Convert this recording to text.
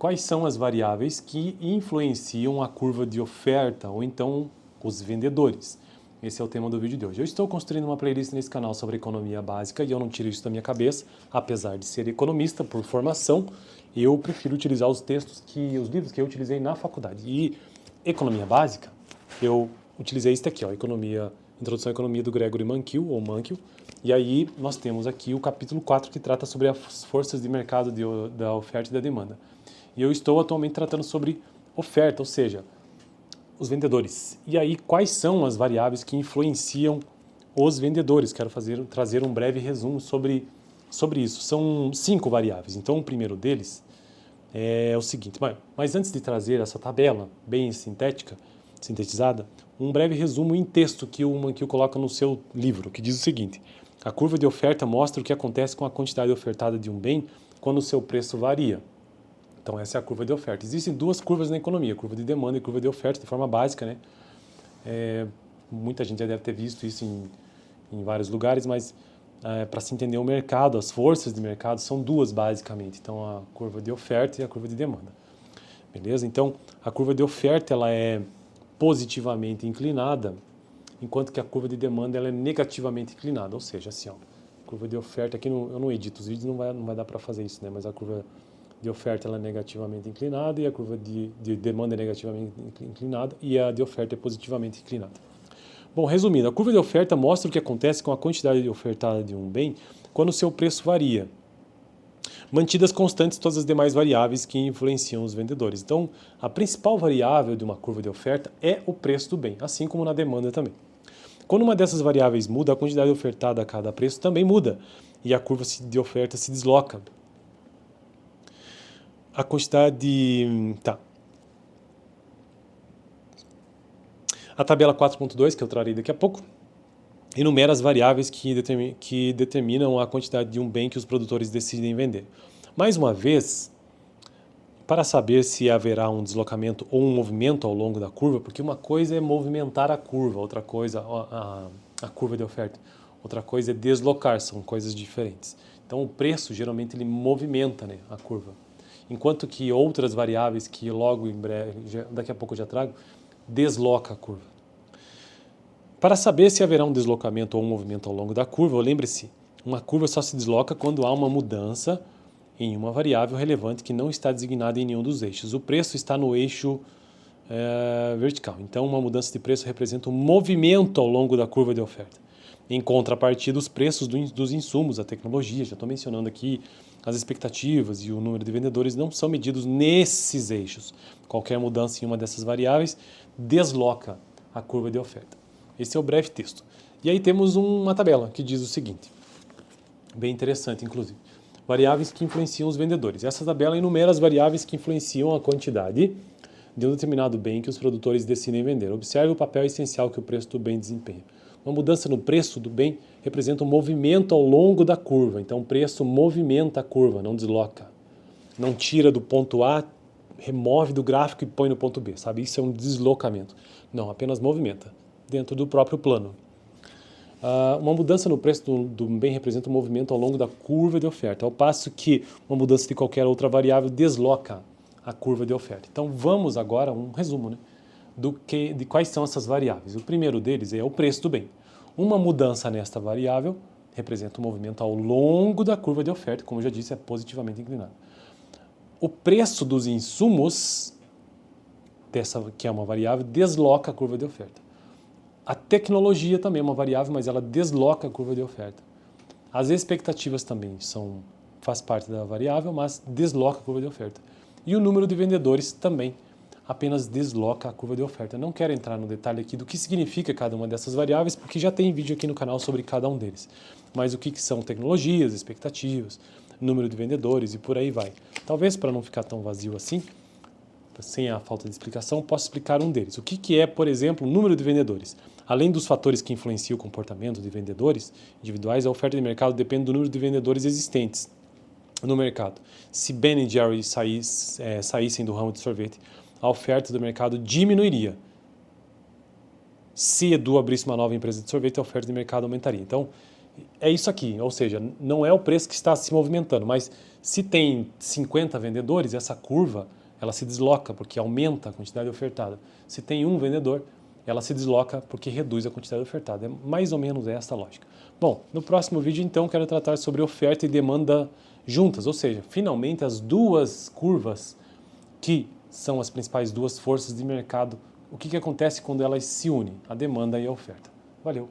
quais são as variáveis que influenciam a curva de oferta ou então os vendedores. Esse é o tema do vídeo de hoje. Eu estou construindo uma playlist nesse canal sobre economia básica e eu não tiro isso da minha cabeça, apesar de ser economista por formação, eu prefiro utilizar os livros que eu utilizei na faculdade. E economia básica, eu utilizei este aqui, ó, Introdução à Economia do Gregory Mankiw, ou Mankiw, e aí nós temos aqui o capítulo 4 que trata sobre as forças de mercado da oferta e da demanda. E eu estou atualmente tratando sobre oferta, ou seja, os vendedores. E aí, quais são as variáveis que influenciam os vendedores? Quero trazer um breve resumo sobre isso. São 5 variáveis. Então, o primeiro deles é o seguinte. Mas antes de trazer essa tabela bem sintetizada, um breve resumo em texto que o Mankiw coloca no seu livro, que diz o seguinte: a curva de oferta mostra o que acontece com a quantidade ofertada de um bem quando o seu preço varia. Então, essa é a curva de oferta. Existem 2 curvas na economia, curva de demanda e curva de oferta, de forma básica, né? Muita gente já deve ter visto isso em vários lugares, mas para se entender o mercado, as forças de mercado são 2 basicamente. Então, a curva de oferta e a curva de demanda. Beleza? Então, a curva de oferta ela é positivamente inclinada, enquanto que a curva de demanda ela é negativamente inclinada. Ou seja, assim, ó, curva de oferta, aqui eu não edito os vídeos, não vai dar para fazer isso, né? Mas a curva de oferta ela é negativamente inclinada e a curva de demanda é negativamente inclinada e a de oferta é positivamente inclinada. Bom, resumindo, a curva de oferta mostra o que acontece com a quantidade ofertada de um bem quando o seu preço varia, mantidas constantes todas as demais variáveis que influenciam os vendedores. Então, a principal variável de uma curva de oferta é o preço do bem, assim como na demanda também. Quando uma dessas variáveis muda, a quantidade ofertada a cada preço também muda e a curva de oferta se desloca. A quantidade... A tabela 4.2, que eu trarei daqui a pouco, enumera as variáveis que determinam a quantidade de um bem que os produtores decidem vender. Mais uma vez, para saber se haverá um deslocamento ou um movimento ao longo da curva, porque uma coisa é movimentar a curva, outra coisa a curva de oferta, outra coisa é deslocar, são coisas diferentes. Então o preço geralmente ele movimenta, né, a curva. Enquanto que outras variáveis que logo em breve, daqui a pouco eu já trago, desloca a curva. Para saber se haverá um deslocamento ou um movimento ao longo da curva, lembre-se, uma curva só se desloca quando há uma mudança em uma variável relevante que não está designada em nenhum dos eixos. O preço está no eixo vertical, então uma mudança de preço representa um movimento ao longo da curva de oferta. Em contrapartida, os preços dos insumos, a tecnologia, já estou mencionando aqui, as expectativas e o número de vendedores não são medidos nesses eixos. Qualquer mudança em uma dessas variáveis desloca a curva de oferta. Esse é o breve texto. E aí temos uma tabela que diz o seguinte, bem interessante inclusive, variáveis que influenciam os vendedores. Essa tabela enumera as variáveis que influenciam a quantidade de um determinado bem que os produtores decidem vender. Observe o papel essencial que o preço do bem desempenha. Uma mudança no preço do bem representa um movimento ao longo da curva. Então, o preço movimenta a curva, não desloca. Não tira do ponto A, remove do gráfico e põe no ponto B, sabe? Isso é um deslocamento. Não, apenas movimenta, dentro do próprio plano. Uma mudança no preço do bem representa um movimento ao longo da curva de oferta, ao passo que uma mudança de qualquer outra variável desloca a curva de oferta. Então, vamos agora um resumo, né? De quais são essas variáveis. O primeiro deles é o preço do bem. Uma mudança nesta variável representa um movimento ao longo da curva de oferta, como eu já disse, é positivamente inclinado. O preço dos insumos, que é uma variável, desloca a curva de oferta. A tecnologia também é uma variável, mas ela desloca a curva de oferta. As expectativas também faz parte da variável, mas desloca a curva de oferta. E o número de vendedores também apenas desloca a curva de oferta. Não quero entrar no detalhe aqui do que significa cada uma dessas variáveis, porque já tem vídeo aqui no canal sobre cada um deles. Mas o que são tecnologias, expectativas, número de vendedores e por aí vai. Talvez para não ficar tão vazio assim, sem a falta de explicação, posso explicar um deles. O que é, por exemplo, o número de vendedores? Além dos fatores que influenciam o comportamento de vendedores individuais, a oferta de mercado depende do número de vendedores existentes no mercado. Se Ben & Jerry saíssem do ramo de sorvete, a oferta do mercado diminuiria. Se Edu abrisse uma nova empresa de sorvete, a oferta de mercado aumentaria. Então, é isso aqui, ou seja, não é o preço que está se movimentando, mas Se tem 50 vendedores, essa curva ela se desloca porque aumenta a quantidade ofertada. Se tem um vendedor, ela se desloca porque reduz a quantidade ofertada. É mais ou menos essa a lógica. Bom, no próximo vídeo então quero tratar sobre oferta e demanda juntas, ou seja, finalmente as duas curvas que são as principais duas forças de mercado, o que acontece quando elas se unem, a demanda e a oferta. Valeu!